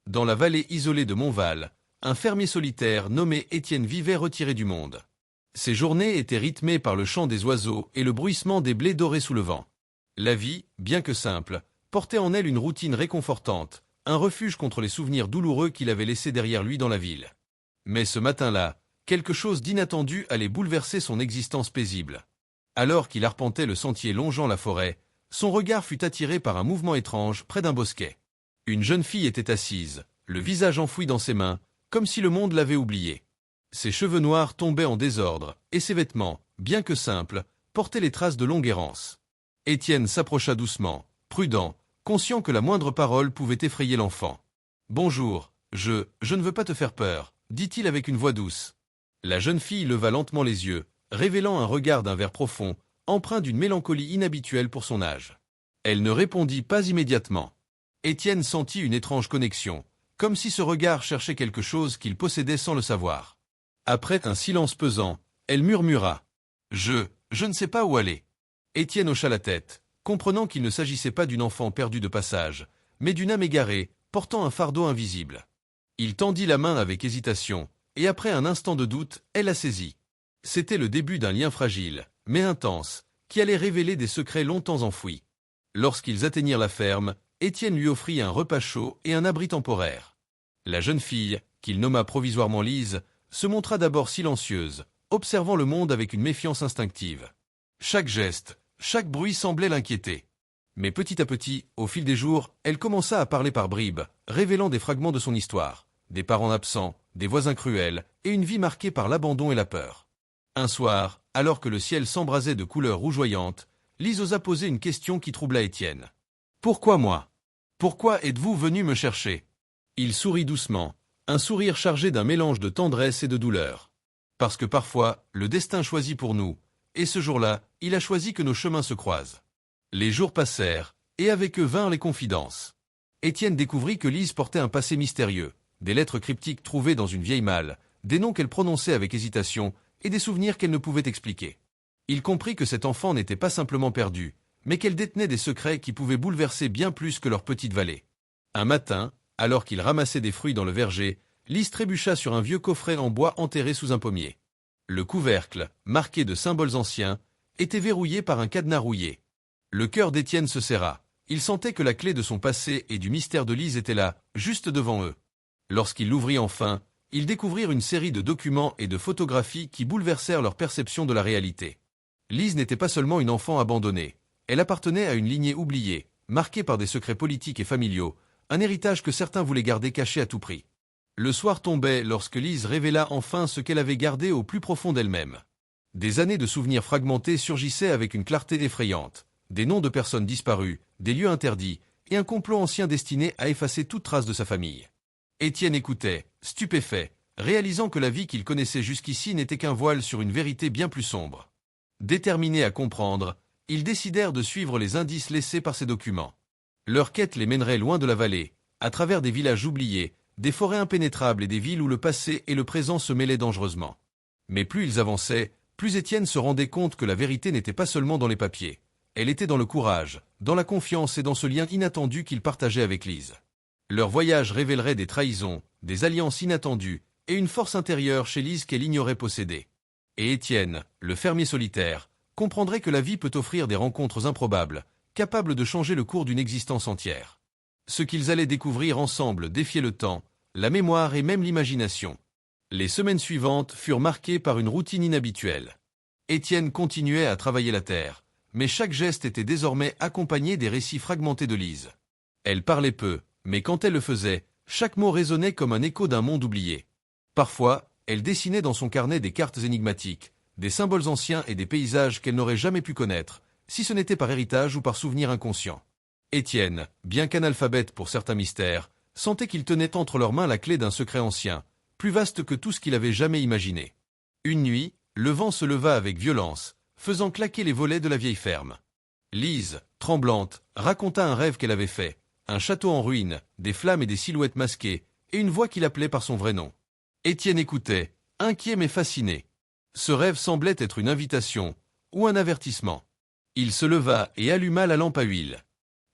dans la vallée isolée de Montval, un fermier solitaire nommé Étienne vivait retiré du monde. Ses journées étaient rythmées par le chant des oiseaux et le bruissement des blés dorés sous le vent. La vie, bien que simple, portait en elle une routine réconfortante, un refuge contre les souvenirs douloureux qu'il avait laissés derrière lui dans la ville. Mais ce matin-là, quelque chose d'inattendu allait bouleverser son existence paisible. Alors qu'il arpentait le sentier longeant la forêt, son regard fut attiré par un mouvement étrange près d'un bosquet. Une jeune fille était assise, le visage enfoui dans ses mains, comme si le monde l'avait oubliée. Ses cheveux noirs tombaient en désordre, et ses vêtements, bien que simples, portaient les traces de longue errance. Étienne s'approcha doucement, prudent, conscient que la moindre parole pouvait effrayer l'enfant. « Bonjour, je ne veux pas te faire peur », dit-il avec une voix douce. La jeune fille leva lentement les yeux, révélant un regard d'un vert profond, empreint d'une mélancolie inhabituelle pour son âge. Elle ne répondit pas immédiatement. Étienne sentit une étrange connexion, comme si ce regard cherchait quelque chose qu'il possédait sans le savoir. Après un silence pesant, elle murmura « Je ne sais pas où aller ». Étienne hocha la tête, comprenant qu'il ne s'agissait pas d'une enfant perdue de passage, mais d'une âme égarée, portant un fardeau invisible. Il tendit la main avec hésitation, et après un instant de doute, elle la saisit. C'était le début d'un lien fragile, mais intense, qui allait révéler des secrets longtemps enfouis. Lorsqu'ils atteignirent la ferme, Étienne lui offrit un repas chaud et un abri temporaire. La jeune fille, qu'il nomma provisoirement Lise, se montra d'abord silencieuse, observant le monde avec une méfiance instinctive. Chaque geste, chaque bruit semblait l'inquiéter. Mais petit à petit, au fil des jours, elle commença à parler par bribes, révélant des fragments de son histoire, des parents absents, des voisins cruels, et une vie marquée par l'abandon et la peur. Un soir, alors que le ciel s'embrasait de couleurs rougeoyantes, Lise osa poser une question qui troubla Étienne. « Pourquoi moi ? Pourquoi êtes-vous venu me chercher ?» Il sourit doucement, un sourire chargé d'un mélange de tendresse et de douleur. « Parce que parfois, le destin choisit pour nous, et ce jour-là, il a choisi que nos chemins se croisent. » Les jours passèrent, et avec eux vinrent les confidences. Étienne découvrit que Lise portait un passé mystérieux, des lettres cryptiques trouvées dans une vieille malle, des noms qu'elle prononçait avec hésitation, et des souvenirs qu'elle ne pouvait expliquer. Il comprit que cet enfant n'était pas simplement perdu, mais qu'elle détenait des secrets qui pouvaient bouleverser bien plus que leur petite vallée. Un matin, alors qu'il ramassait des fruits dans le verger, Lise trébucha sur un vieux coffret en bois enterré sous un pommier. Le couvercle, marqué de symboles anciens, était verrouillé par un cadenas rouillé. Le cœur d'Étienne se serra. Il sentait que la clé de son passé et du mystère de Lise était là, juste devant eux. Lorsqu'il l'ouvrit enfin, ils découvrirent une série de documents et de photographies qui bouleversèrent leur perception de la réalité. Lise n'était pas seulement une enfant abandonnée. Elle appartenait à une lignée oubliée, marquée par des secrets politiques et familiaux, un héritage que certains voulaient garder caché à tout prix. Le soir tombait lorsque Lise révéla enfin ce qu'elle avait gardé au plus profond d'elle-même. Des années de souvenirs fragmentés surgissaient avec une clarté effrayante. Des noms de personnes disparues, des lieux interdits, et un complot ancien destiné à effacer toute trace de sa famille. Étienne écoutait, stupéfait, réalisant que la vie qu'il connaissait jusqu'ici n'était qu'un voile sur une vérité bien plus sombre. Déterminés à comprendre, ils décidèrent de suivre les indices laissés par ces documents. Leur quête les mènerait loin de la vallée, à travers des villages oubliés, des forêts impénétrables et des villes où le passé et le présent se mêlaient dangereusement. Mais plus ils avançaient, plus Étienne se rendait compte que la vérité n'était pas seulement dans les papiers. Elle était dans le courage, dans la confiance et dans ce lien inattendu qu'il partageait avec Lise. Leur voyage révélerait des trahisons, des alliances inattendues et une force intérieure chez Lise qu'elle ignorait posséder. Et Étienne, le fermier solitaire, comprendrait que la vie peut offrir des rencontres improbables, capables de changer le cours d'une existence entière. Ce qu'ils allaient découvrir ensemble défiait le temps, la mémoire et même l'imagination. Les semaines suivantes furent marquées par une routine inhabituelle. Étienne continuait à travailler la terre, mais chaque geste était désormais accompagné des récits fragmentés de Lise. Elle parlait peu, mais quand elle le faisait, chaque mot résonnait comme un écho d'un monde oublié. Parfois, elle dessinait dans son carnet des cartes énigmatiques, des symboles anciens et des paysages qu'elle n'aurait jamais pu connaître, si ce n'était par héritage ou par souvenir inconscient. Étienne, bien qu'analphabète pour certains mystères, sentait qu'il tenait entre leurs mains la clé d'un secret ancien, plus vaste que tout ce qu'il avait jamais imaginé. Une nuit, le vent se leva avec violence, faisant claquer les volets de la vieille ferme. Lise, tremblante, raconta un rêve qu'elle avait fait, un château en ruine, des flammes et des silhouettes masquées, et une voix qui l'appelait par son vrai nom. Étienne écoutait, inquiet mais fasciné. Ce rêve semblait être une invitation, ou un avertissement. Il se leva et alluma la lampe à huile.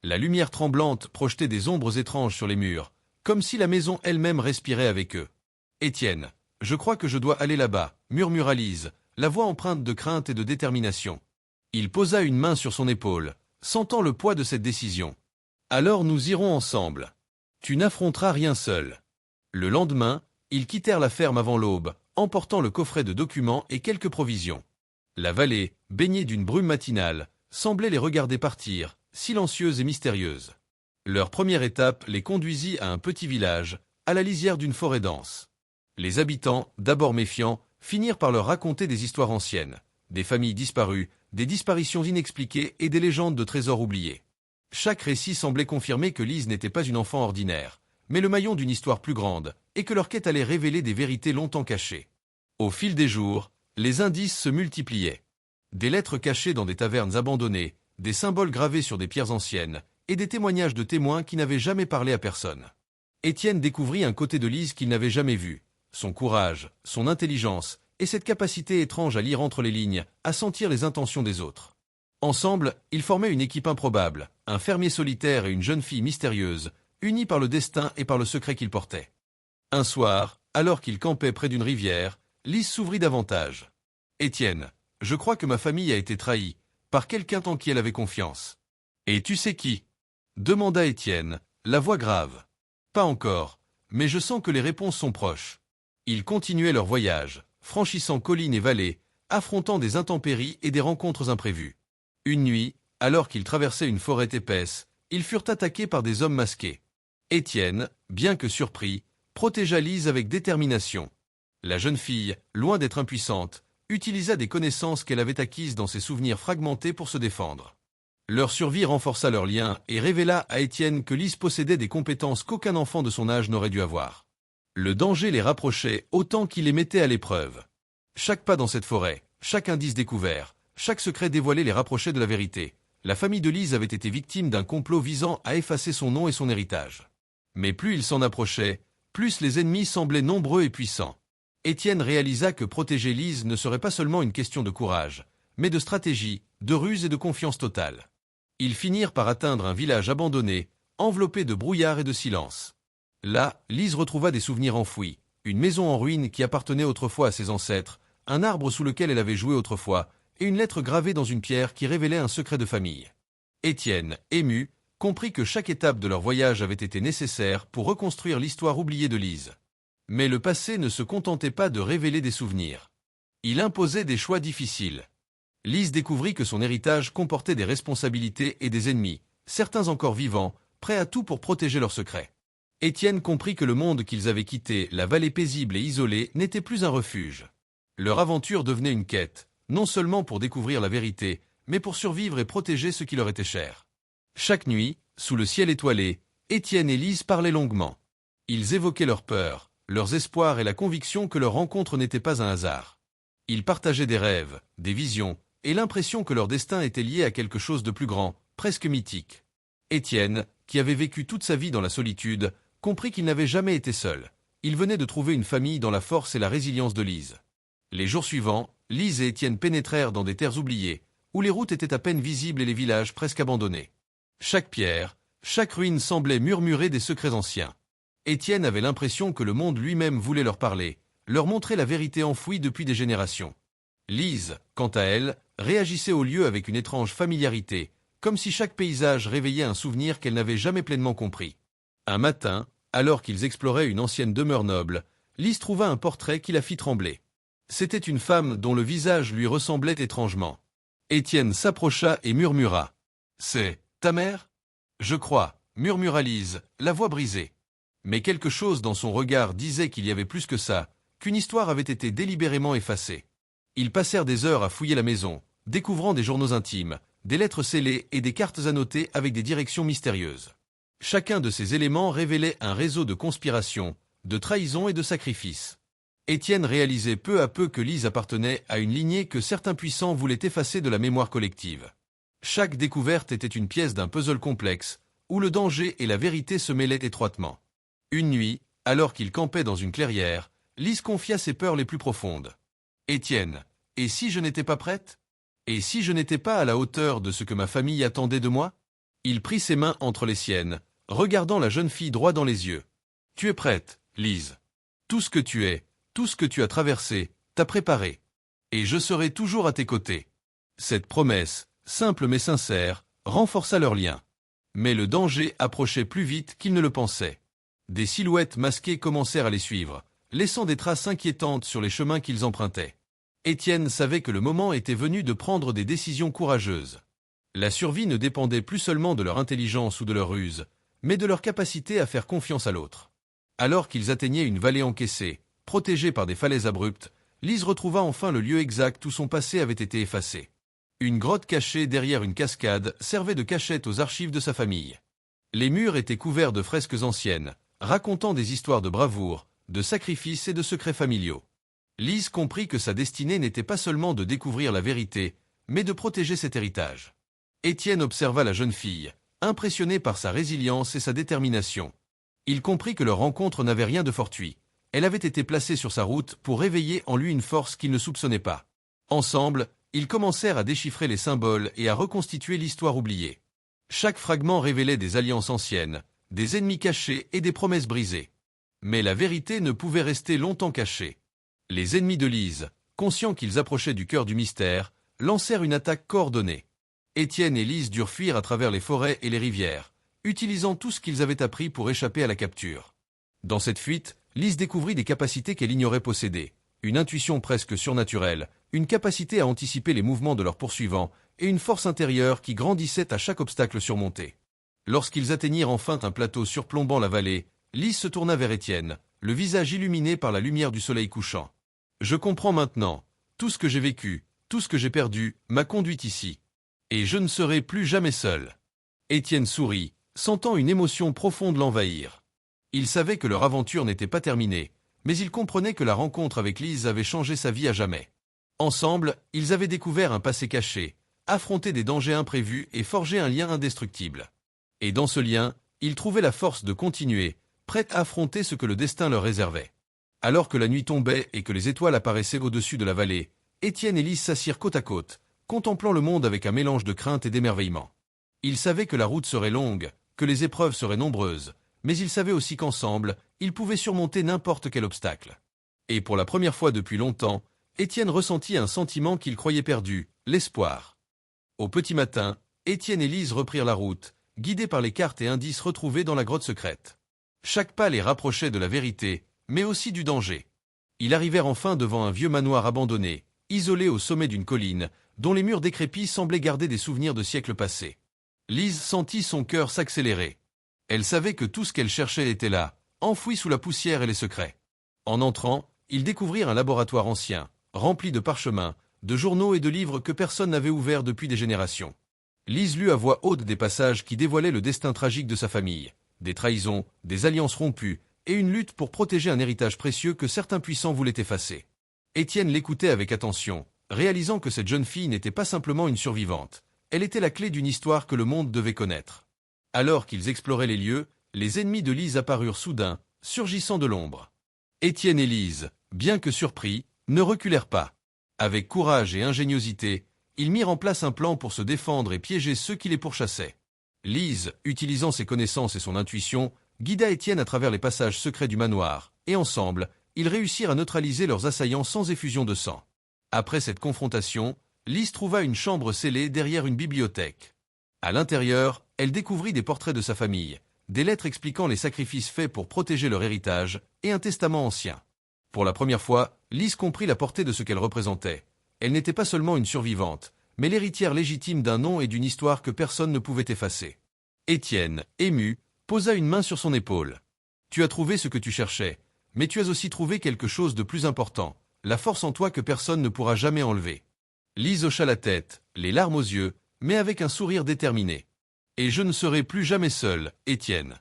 La lumière tremblante projetait des ombres étranges sur les murs, comme si la maison elle-même respirait avec eux. « Étienne, je crois que je dois aller là-bas, » murmura Lise, la voix empreinte de crainte et de détermination. Il posa une main sur son épaule, sentant le poids de cette décision. « Alors nous irons ensemble. Tu n'affronteras rien seul. » Le lendemain, ils quittèrent la ferme avant l'aube, emportant le coffret de documents et quelques provisions. La vallée, baignée d'une brume matinale, semblait les regarder partir, silencieuse et mystérieuse. Leur première étape les conduisit à un petit village, à la lisière d'une forêt dense. Les habitants, d'abord méfiants, finirent par leur raconter des histoires anciennes, des familles disparues, des disparitions inexpliquées et des légendes de trésors oubliés. Chaque récit semblait confirmer que Lise n'était pas une enfant ordinaire, mais le maillon d'une histoire plus grande, et que leur quête allait révéler des vérités longtemps cachées. Au fil des jours, les indices se multipliaient. Des lettres cachées dans des tavernes abandonnées, des symboles gravés sur des pierres anciennes, et des témoignages de témoins qui n'avaient jamais parlé à personne. Étienne découvrit un côté de Lise qu'il n'avait jamais vu, son courage, son intelligence, et cette capacité étrange à lire entre les lignes, à sentir les intentions des autres. Ensemble, ils formaient une équipe improbable, un fermier solitaire et une jeune fille mystérieuse, unis par le destin et par le secret qu'ils portaient. Un soir, alors qu'ils campaient près d'une rivière, Lise s'ouvrit davantage. « Étienne, je crois que ma famille a été trahie, par quelqu'un en qui elle avait confiance. »« Et tu sais qui ?» demanda Étienne, la voix grave. « Pas encore, mais je sens que les réponses sont proches. » Ils continuaient leur voyage, franchissant collines et vallées, affrontant des intempéries et des rencontres imprévues. Une nuit, alors qu'ils traversaient une forêt épaisse, ils furent attaqués par des hommes masqués. Étienne, bien que surpris, protégea Lise avec détermination. La jeune fille, loin d'être impuissante, utilisa des connaissances qu'elle avait acquises dans ses souvenirs fragmentés pour se défendre. Leur survie renforça leur lien et révéla à Étienne que Lise possédait des compétences qu'aucun enfant de son âge n'aurait dû avoir. Le danger les rapprochait autant qu'il les mettait à l'épreuve. Chaque pas dans cette forêt, chaque indice découvert, chaque secret dévoilé les rapprochait de la vérité. La famille de Lise avait été victime d'un complot visant à effacer son nom et son héritage. Mais plus ils s'en approchaient, plus les ennemis semblaient nombreux et puissants. Étienne réalisa que protéger Lise ne serait pas seulement une question de courage, mais de stratégie, de ruse et de confiance totale. Ils finirent par atteindre un village abandonné, enveloppé de brouillard et de silence. Là, Lise retrouva des souvenirs enfouis, une maison en ruine qui appartenait autrefois à ses ancêtres, un arbre sous lequel elle avait joué autrefois, et une lettre gravée dans une pierre qui révélait un secret de famille. Étienne, ému, comprit que chaque étape de leur voyage avait été nécessaire pour reconstruire l'histoire oubliée de Lise. Mais le passé ne se contentait pas de révéler des souvenirs. Il imposait des choix difficiles. Lise découvrit que son héritage comportait des responsabilités et des ennemis, certains encore vivants, prêts à tout pour protéger leurs secrets. Étienne comprit que le monde qu'ils avaient quitté, la vallée paisible et isolée, n'était plus un refuge. Leur aventure devenait une quête, non seulement pour découvrir la vérité, mais pour survivre et protéger ce qui leur était cher. Chaque nuit, sous le ciel étoilé, Étienne et Lise parlaient longuement. Ils évoquaient leurs peurs, leurs espoirs et la conviction que leur rencontre n'était pas un hasard. Ils partageaient des rêves, des visions, et l'impression que leur destin était lié à quelque chose de plus grand, presque mythique. Étienne, qui avait vécu toute sa vie dans la solitude, comprit qu'il n'avait jamais été seul. Il venait de trouver une famille dans la force et la résilience de Lise. Les jours suivants, Lise et Étienne pénétrèrent dans des terres oubliées, où les routes étaient à peine visibles et les villages presque abandonnés. Chaque pierre, chaque ruine semblait murmurer des secrets anciens. Étienne avait l'impression que le monde lui-même voulait leur parler, leur montrer la vérité enfouie depuis des générations. Lise, quant à elle, réagissait au lieu avec une étrange familiarité, comme si chaque paysage réveillait un souvenir qu'elle n'avait jamais pleinement compris. Un matin, alors qu'ils exploraient une ancienne demeure noble, Lise trouva un portrait qui la fit trembler. C'était une femme dont le visage lui ressemblait étrangement. Étienne s'approcha et murmura. « C'est ta mère ?» « Je crois, » murmura Lise, la voix brisée. Mais quelque chose dans son regard disait qu'il y avait plus que ça, qu'une histoire avait été délibérément effacée. Ils passèrent des heures à fouiller la maison, découvrant des journaux intimes, des lettres scellées et des cartes annotées avec des directions mystérieuses. Chacun de ces éléments révélait un réseau de conspiration, de trahison et de sacrifices. Étienne réalisait peu à peu que Lise appartenait à une lignée que certains puissants voulaient effacer de la mémoire collective. Chaque découverte était une pièce d'un puzzle complexe, où le danger et la vérité se mêlaient étroitement. Une nuit, alors qu'ils campaient dans une clairière, Lise confia ses peurs les plus profondes. « Étienne, et si je n'étais pas prête ? Et si je n'étais pas à la hauteur de ce que ma famille attendait de moi ?» Il prit ses mains entre les siennes, regardant la jeune fille droit dans les yeux. Tu es prête, Lise. Tout ce que tu es, tout ce que tu as traversé, t'as préparé. Et je serai toujours à tes côtés. Cette promesse, simple mais sincère, renforça leur lien. Mais le danger approchait plus vite qu'ils ne le pensaient. Des silhouettes masquées commencèrent à les suivre, laissant des traces inquiétantes sur les chemins qu'ils empruntaient. Étienne savait que le moment était venu de prendre des décisions courageuses. La survie ne dépendait plus seulement de leur intelligence ou de leur ruse, mais de leur capacité à faire confiance à l'autre. Alors qu'ils atteignaient une vallée encaissée, protégée par des falaises abruptes, Lise retrouva enfin le lieu exact où son passé avait été effacé. Une grotte cachée derrière une cascade servait de cachette aux archives de sa famille. Les murs étaient couverts de fresques anciennes, racontant des histoires de bravoure, de sacrifices et de secrets familiaux. Lise comprit que sa destinée n'était pas seulement de découvrir la vérité, mais de protéger cet héritage. Étienne observa la jeune fille, impressionné par sa résilience et sa détermination. Il comprit que leur rencontre n'avait rien de fortuit. Elle avait été placée sur sa route pour réveiller en lui une force qu'il ne soupçonnait pas. Ensemble, ils commencèrent à déchiffrer les symboles et à reconstituer l'histoire oubliée. Chaque fragment révélait des alliances anciennes, des ennemis cachés et des promesses brisées. Mais la vérité ne pouvait rester longtemps cachée. Les ennemis de Lise, conscients qu'ils approchaient du cœur du mystère, lancèrent une attaque coordonnée. Étienne et Lise durent fuir à travers les forêts et les rivières, utilisant tout ce qu'ils avaient appris pour échapper à la capture. Dans cette fuite, Lise découvrit des capacités qu'elle ignorait posséder, une intuition presque surnaturelle, une capacité à anticiper les mouvements de leurs poursuivants et une force intérieure qui grandissait à chaque obstacle surmonté. Lorsqu'ils atteignirent enfin un plateau surplombant la vallée, Lise se tourna vers Étienne, le visage illuminé par la lumière du soleil couchant. « Je comprends maintenant. Tout ce que j'ai vécu, tout ce que j'ai perdu, m'a conduite ici. Et je ne serai plus jamais seul. » Étienne sourit, sentant une émotion profonde l'envahir. Il savait que leur aventure n'était pas terminée, mais il comprenait que la rencontre avec Lise avait changé sa vie à jamais. Ensemble, ils avaient découvert un passé caché, affronté des dangers imprévus et forgé un lien indestructible. Et dans ce lien, ils trouvaient la force de continuer, prêts à affronter ce que le destin leur réservait. Alors que la nuit tombait et que les étoiles apparaissaient au-dessus de la vallée, Étienne et Lise s'assirent côte à côte, contemplant le monde avec un mélange de crainte et d'émerveillement. Ils savaient que la route serait longue, que les épreuves seraient nombreuses, mais ils savaient aussi qu'ensemble, ils pouvaient surmonter n'importe quel obstacle. Et pour la première fois depuis longtemps, Étienne ressentit un sentiment qu'il croyait perdu, l'espoir. Au petit matin, Étienne et Lise reprirent la route, guidés par les cartes et indices retrouvés dans la grotte secrète. Chaque pas les rapprochait de la vérité, mais aussi du danger. Ils arrivèrent enfin devant un vieux manoir abandonné, isolé au sommet d'une colline, dont les murs décrépits semblaient garder des souvenirs de siècles passés. Lise sentit son cœur s'accélérer. Elle savait que tout ce qu'elle cherchait était là, enfoui sous la poussière et les secrets. En entrant, ils découvrirent un laboratoire ancien, rempli de parchemins, de journaux et de livres que personne n'avait ouverts depuis des générations. Lise lut à voix haute des passages qui dévoilaient le destin tragique de sa famille, des trahisons, des alliances rompues, et une lutte pour protéger un héritage précieux que certains puissants voulaient effacer. Étienne l'écoutait avec attention, réalisant que cette jeune fille n'était pas simplement une survivante, elle était la clé d'une histoire que le monde devait connaître. Alors qu'ils exploraient les lieux, les ennemis de Lise apparurent soudain, surgissant de l'ombre. Étienne et Lise, bien que surpris, ne reculèrent pas. Avec courage et ingéniosité, ils mirent en place un plan pour se défendre et piéger ceux qui les pourchassaient. Lise, utilisant ses connaissances et son intuition, guida Étienne à travers les passages secrets du manoir, et ensemble, ils réussirent à neutraliser leurs assaillants sans effusion de sang. Après cette confrontation, Lise trouva une chambre scellée derrière une bibliothèque. À l'intérieur, elle découvrit des portraits de sa famille, des lettres expliquant les sacrifices faits pour protéger leur héritage, et un testament ancien. Pour la première fois, Lise comprit la portée de ce qu'elle représentait. Elle n'était pas seulement une survivante, mais l'héritière légitime d'un nom et d'une histoire que personne ne pouvait effacer. Étienne, ému, posa une main sur son épaule. « Tu as trouvé ce que tu cherchais, mais tu as aussi trouvé quelque chose de plus important, la force en toi que personne ne pourra jamais enlever. » Lise hocha la tête, les larmes aux yeux, mais avec un sourire déterminé. « Et je ne serai plus jamais seul, Étienne. »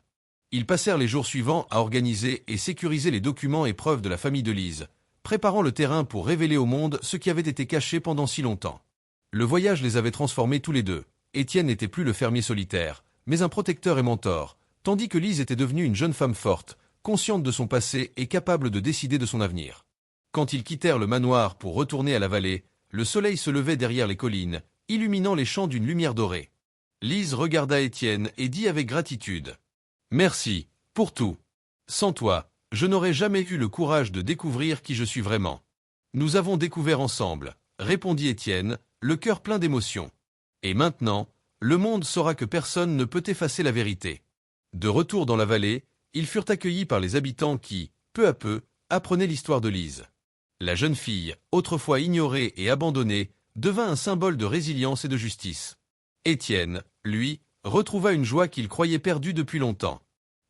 Ils passèrent les jours suivants à organiser et sécuriser les documents et preuves de la famille de Lise, préparant le terrain pour révéler au monde ce qui avait été caché pendant si longtemps. Le voyage les avait transformés tous les deux. Étienne n'était plus le fermier solitaire, mais un protecteur et mentor, tandis que Lise était devenue une jeune femme forte, consciente de son passé et capable de décider de son avenir. Quand ils quittèrent le manoir pour retourner à la vallée, le soleil se levait derrière les collines, illuminant les champs d'une lumière dorée. Lise regarda Étienne et dit avec gratitude : « Merci, pour tout. Sans toi, je n'aurais jamais eu le courage de découvrir qui je suis vraiment. Nous avons découvert ensemble, répondit Étienne, le cœur plein d'émotion. Et maintenant, le monde saura que personne ne peut effacer la vérité. De retour dans la vallée, ils furent accueillis par les habitants qui, peu à peu, apprenaient l'histoire de Lise. La jeune fille, autrefois ignorée et abandonnée, devint un symbole de résilience et de justice. Étienne, lui, retrouva une joie qu'il croyait perdue depuis longtemps.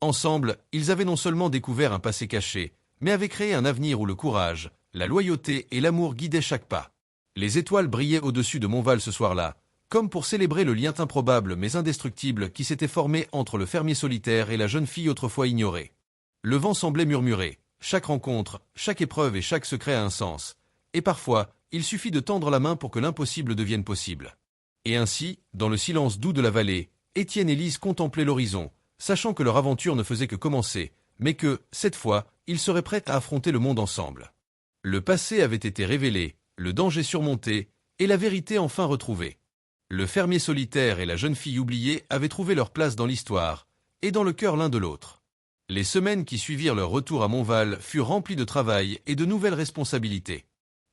Ensemble, ils avaient non seulement découvert un passé caché, mais avaient créé un avenir où le courage, la loyauté et l'amour guidaient chaque pas. Les étoiles brillaient au-dessus de Montval ce soir-là, comme pour célébrer le lien improbable mais indestructible qui s'était formé entre le fermier solitaire et la jeune fille autrefois ignorée. Le vent semblait murmurer, chaque rencontre, chaque épreuve et chaque secret a un sens, et parfois, il suffit de tendre la main pour que l'impossible devienne possible. Et ainsi, dans le silence doux de la vallée, Étienne et Lise contemplaient l'horizon, sachant que leur aventure ne faisait que commencer, mais que, cette fois, ils seraient prêts à affronter le monde ensemble. Le passé avait été révélé, le danger surmonté, et la vérité enfin retrouvée. Le fermier solitaire et la jeune fille oubliée avaient trouvé leur place dans l'histoire, et dans le cœur l'un de l'autre. Les semaines qui suivirent leur retour à Montval furent remplies de travail et de nouvelles responsabilités.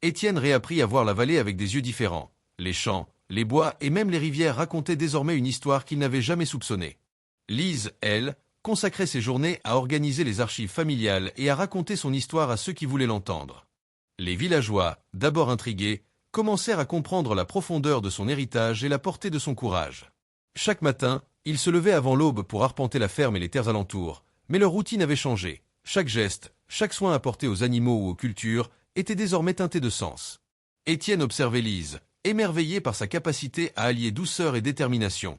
Étienne réapprit à voir la vallée avec des yeux différents. Les champs, les bois et même les rivières racontaient désormais une histoire qu'il n'avait jamais soupçonnée. Lise, elle, consacrait ses journées à organiser les archives familiales et à raconter son histoire à ceux qui voulaient l'entendre. Les villageois, d'abord intrigués, commencèrent à comprendre la profondeur de son héritage et la portée de son courage. Chaque matin, ils se levaient avant l'aube pour arpenter la ferme et les terres alentours, mais leur routine avait changé. Chaque geste, chaque soin apporté aux animaux ou aux cultures était désormais teinté de sens. Étienne observait Lise, émerveillé par sa capacité à allier douceur et détermination.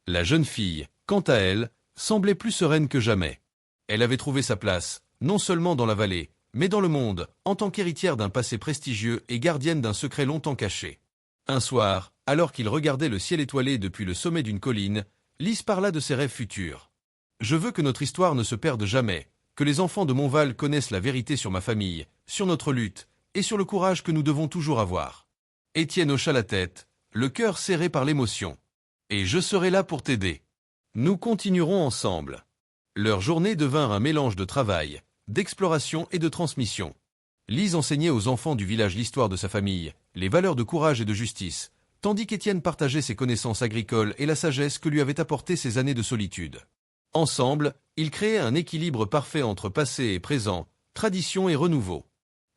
La jeune fille, quant à elle, semblait plus sereine que jamais. Elle avait trouvé sa place, non seulement dans la vallée, mais dans le monde, en tant qu'héritière d'un passé prestigieux et gardienne d'un secret longtemps caché. Un soir, alors qu'il regardait le ciel étoilé depuis le sommet d'une colline, Lise parla de ses rêves futurs. « Je veux que notre histoire ne se perde jamais, que les enfants de Montval connaissent la vérité sur ma famille, sur notre lutte, et sur le courage que nous devons toujours avoir. » Étienne hocha la tête, le cœur serré par l'émotion. « Et je serai là pour t'aider. Nous continuerons ensemble. » Leurs journées devinrent un mélange de travail, d'exploration et de transmission. Lise enseignait aux enfants du village l'histoire de sa famille, les valeurs de courage et de justice, tandis qu'Étienne partageait ses connaissances agricoles et la sagesse que lui avaient apporté ses années de solitude. Ensemble, ils créaient un équilibre parfait entre passé et présent, tradition et renouveau.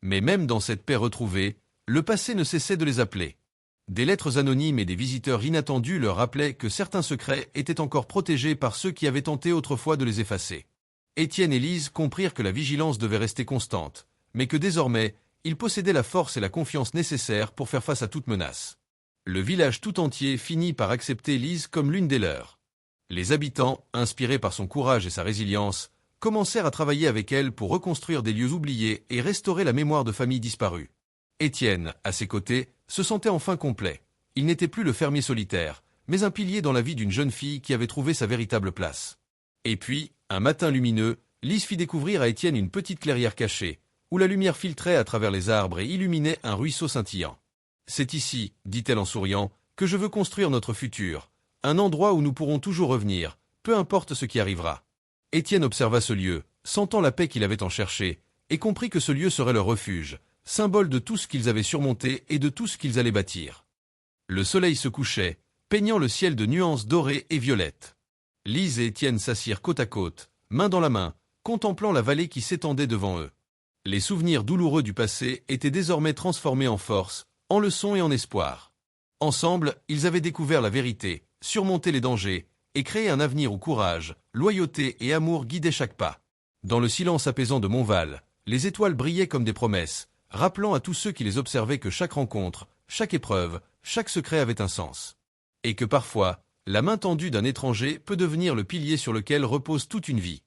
Mais même dans cette paix retrouvée, le passé ne cessait de les appeler. Des lettres anonymes et des visiteurs inattendus leur rappelaient que certains secrets étaient encore protégés par ceux qui avaient tenté autrefois de les effacer. Étienne et Lise comprirent que la vigilance devait rester constante, mais que désormais, ils possédaient la force et la confiance nécessaires pour faire face à toute menace. Le village tout entier finit par accepter Lise comme l'une des leurs. Les habitants, inspirés par son courage et sa résilience, commencèrent à travailler avec elle pour reconstruire des lieux oubliés et restaurer la mémoire de familles disparues. Étienne, à ses côtés, se sentait enfin complet. Il n'était plus le fermier solitaire, mais un pilier dans la vie d'une jeune fille qui avait trouvé sa véritable place. Et puis, un matin lumineux, Lise fit découvrir à Étienne une petite clairière cachée, où la lumière filtrait à travers les arbres et illuminait un ruisseau scintillant. « C'est ici, dit-elle en souriant, que je veux construire notre futur, un endroit où nous pourrons toujours revenir, peu importe ce qui arrivera. » Étienne observa ce lieu, sentant la paix qu'il avait en cherché, et comprit que ce lieu serait leur refuge, symbole de tout ce qu'ils avaient surmonté et de tout ce qu'ils allaient bâtir. Le soleil se couchait, peignant le ciel de nuances dorées et violettes. Lise et Étienne s'assirent côte à côte, main dans la main, contemplant la vallée qui s'étendait devant eux. Les souvenirs douloureux du passé étaient désormais transformés en force, en leçons et en espoir. Ensemble, ils avaient découvert la vérité, surmonté les dangers, et créé un avenir où courage, loyauté et amour guidaient chaque pas. Dans le silence apaisant de Montval, les étoiles brillaient comme des promesses, rappelant à tous ceux qui les observaient que chaque rencontre, chaque épreuve, chaque secret avait un sens. Et que parfois, la main tendue d'un étranger peut devenir le pilier sur lequel repose toute une vie.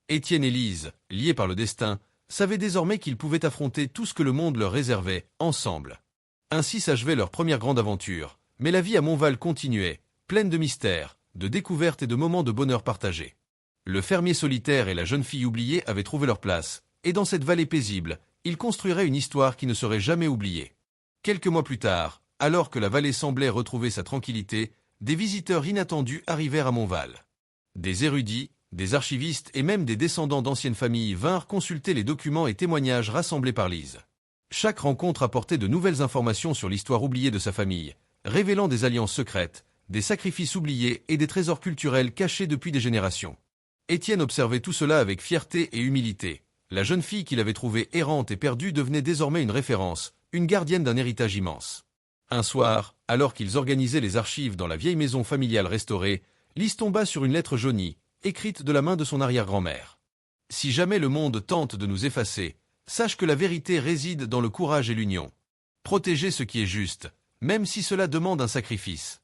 Étienne et Lise, liés par le destin, savaient désormais qu'ils pouvaient affronter tout ce que le monde leur réservait, ensemble. Ainsi s'achevait leur première grande aventure, mais la vie à Montval continuait, pleine de mystères, de découvertes et de moments de bonheur partagés. Le fermier solitaire et la jeune fille oubliée avaient trouvé leur place, et dans cette vallée paisible, ils construiraient une histoire qui ne serait jamais oubliée. Quelques mois plus tard, alors que la vallée semblait retrouver sa tranquillité, des visiteurs inattendus arrivèrent à Montval. Des érudits, Des archivistes et même des descendants d'anciennes familles vinrent consulter les documents et témoignages rassemblés par Lise. Chaque rencontre apportait de nouvelles informations sur l'histoire oubliée de sa famille, révélant des alliances secrètes, des sacrifices oubliés et des trésors culturels cachés depuis des générations. Étienne observait tout cela avec fierté et humilité. La jeune fille qu'il avait trouvée errante et perdue devenait désormais une référence, une gardienne d'un héritage immense. Un soir, alors qu'ils organisaient les archives dans la vieille maison familiale restaurée, Lise tomba sur une lettre jaunie, écrite de la main de son arrière-grand-mère. « Si jamais le monde tente de nous effacer, sache que la vérité réside dans le courage et l'union. Protégez ce qui est juste, même si cela demande un sacrifice. »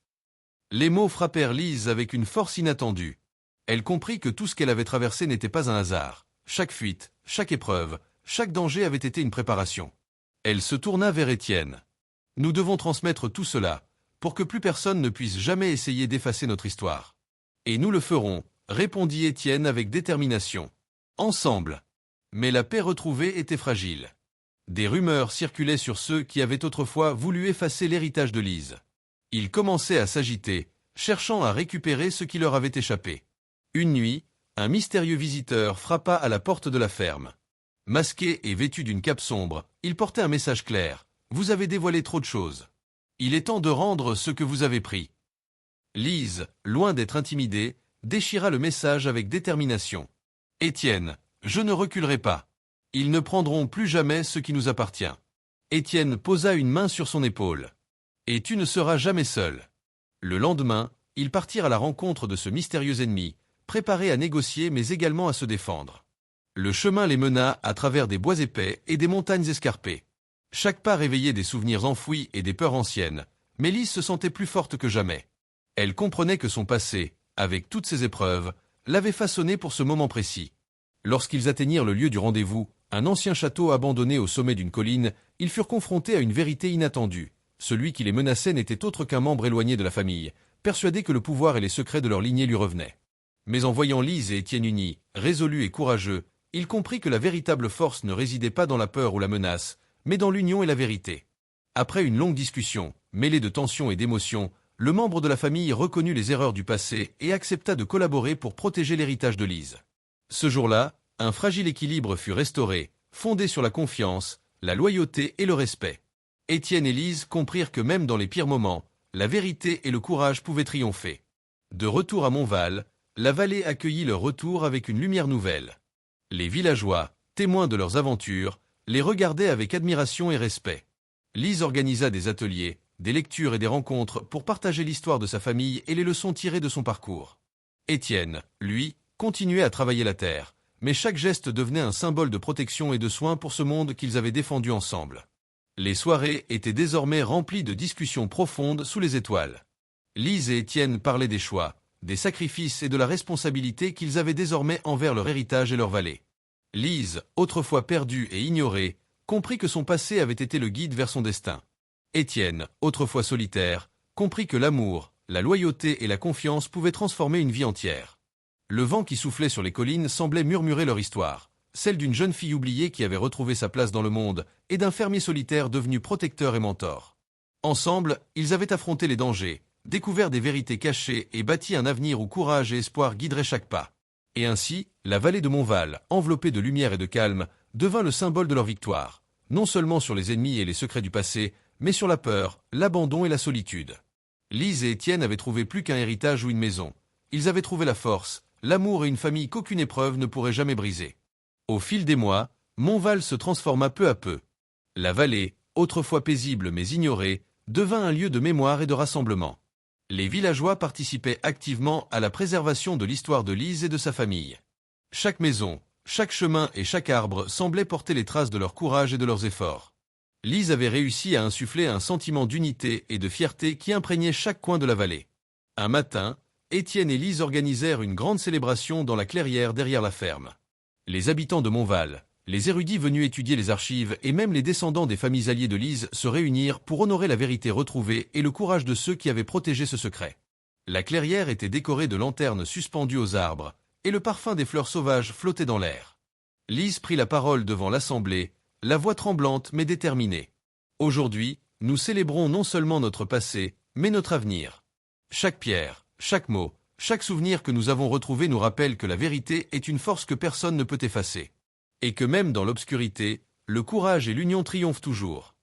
Les mots frappèrent Lise avec une force inattendue. Elle comprit que tout ce qu'elle avait traversé n'était pas un hasard. Chaque fuite, chaque épreuve, chaque danger avait été une préparation. Elle se tourna vers Étienne. « Nous devons transmettre tout cela, pour que plus personne ne puisse jamais essayer d'effacer notre histoire. »« Et nous le ferons, » répondit Étienne avec détermination. « Ensemble. » Mais la paix retrouvée était fragile. Des rumeurs circulaient sur ceux qui avaient autrefois voulu effacer l'héritage de Lise. Ils commençaient à s'agiter, cherchant à récupérer ce qui leur avait échappé. Une nuit, un mystérieux visiteur frappa à la porte de la ferme. Masqué et vêtu d'une cape sombre, il portait un message clair. « Vous avez dévoilé trop de choses. Il est temps de rendre ce que vous avez pris. » Lise, loin d'être intimidée, déchira le message avec détermination. « Étienne, je ne reculerai pas. Ils ne prendront plus jamais ce qui nous appartient. » Étienne posa une main sur son épaule. « Et tu ne seras jamais seul. » Le lendemain, ils partirent à la rencontre de ce mystérieux ennemi, préparés à négocier mais également à se défendre. Le chemin les mena à travers des bois épais et des montagnes escarpées. Chaque pas réveillait des souvenirs enfouis et des peurs anciennes, mais Lise se sentait plus forte que jamais. Elle comprenait que son passé, avec toutes ses épreuves, l'avait façonnée pour ce moment précis. Lorsqu'ils atteignirent le lieu du rendez-vous, un ancien château abandonné au sommet d'une colline, ils furent confrontés à une vérité inattendue. Celui qui les menaçait n'était autre qu'un membre éloigné de la famille, persuadé que le pouvoir et les secrets de leur lignée lui revenaient. Mais en voyant Lise et Étienne unis, résolus et courageux, il comprit que la véritable force ne résidait pas dans la peur ou la menace, mais dans l'union et la vérité. Après une longue discussion, mêlée de tensions et d'émotions, le membre de la famille reconnut les erreurs du passé et accepta de collaborer pour protéger l'héritage de Lise. Ce jour-là, un fragile équilibre fut restauré, fondé sur la confiance, la loyauté et le respect. Étienne et Lise comprirent que même dans les pires moments, la vérité et le courage pouvaient triompher. De retour à Montval, la vallée accueillit leur retour avec une lumière nouvelle. Les villageois, témoins de leurs aventures, les regardaient avec admiration et respect. Lise organisa des ateliers, des lectures et des rencontres pour partager l'histoire de sa famille et les leçons tirées de son parcours. Étienne, lui, continuait à travailler la terre, mais chaque geste devenait un symbole de protection et de soin pour ce monde qu'ils avaient défendu ensemble. Les soirées étaient désormais remplies de discussions profondes sous les étoiles. Lise et Étienne parlaient des choix, des sacrifices et de la responsabilité qu'ils avaient désormais envers leur héritage et leur vallée. Lise, autrefois perdue et ignorée, comprit que son passé avait été le guide vers son destin. Étienne, autrefois solitaire, comprit que l'amour, la loyauté et la confiance pouvaient transformer une vie entière. Le vent qui soufflait sur les collines semblait murmurer leur histoire, celle d'une jeune fille oubliée qui avait retrouvé sa place dans le monde et d'un fermier solitaire devenu protecteur et mentor. Ensemble, ils avaient affronté les dangers, découvert des vérités cachées et bâti un avenir où courage et espoir guideraient chaque pas. Et ainsi, la vallée de Montval, enveloppée de lumière et de calme, devint le symbole de leur victoire, non seulement sur les ennemis et les secrets du passé, mais sur la peur, l'abandon et la solitude. Lise et Étienne avaient trouvé plus qu'un héritage ou une maison. Ils avaient trouvé la force, l'amour et une famille qu'aucune épreuve ne pourrait jamais briser. Au fil des mois, Montval se transforma peu à peu. La vallée, autrefois paisible mais ignorée, devint un lieu de mémoire et de rassemblement. Les villageois participaient activement à la préservation de l'histoire de Lise et de sa famille. Chaque maison, chaque chemin et chaque arbre semblaient porter les traces de leur courage et de leurs efforts. Lise avait réussi à insuffler un sentiment d'unité et de fierté qui imprégnait chaque coin de la vallée. Un matin, Étienne et Lise organisèrent une grande célébration dans la clairière derrière la ferme. Les habitants de Montval, les érudits venus étudier les archives et même les descendants des familles alliées de Lise se réunirent pour honorer la vérité retrouvée et le courage de ceux qui avaient protégé ce secret. La clairière était décorée de lanternes suspendues aux arbres, et le parfum des fleurs sauvages flottait dans l'air. Lise prit la parole devant l'assemblée, la voix tremblante mais déterminée. « Aujourd'hui, nous célébrons non seulement notre passé, mais notre avenir. Chaque pierre, chaque mot, Chaque souvenir que nous avons retrouvé nous rappelle que la vérité est une force que personne ne peut effacer. Et que même dans l'obscurité, le courage et l'union triomphent toujours.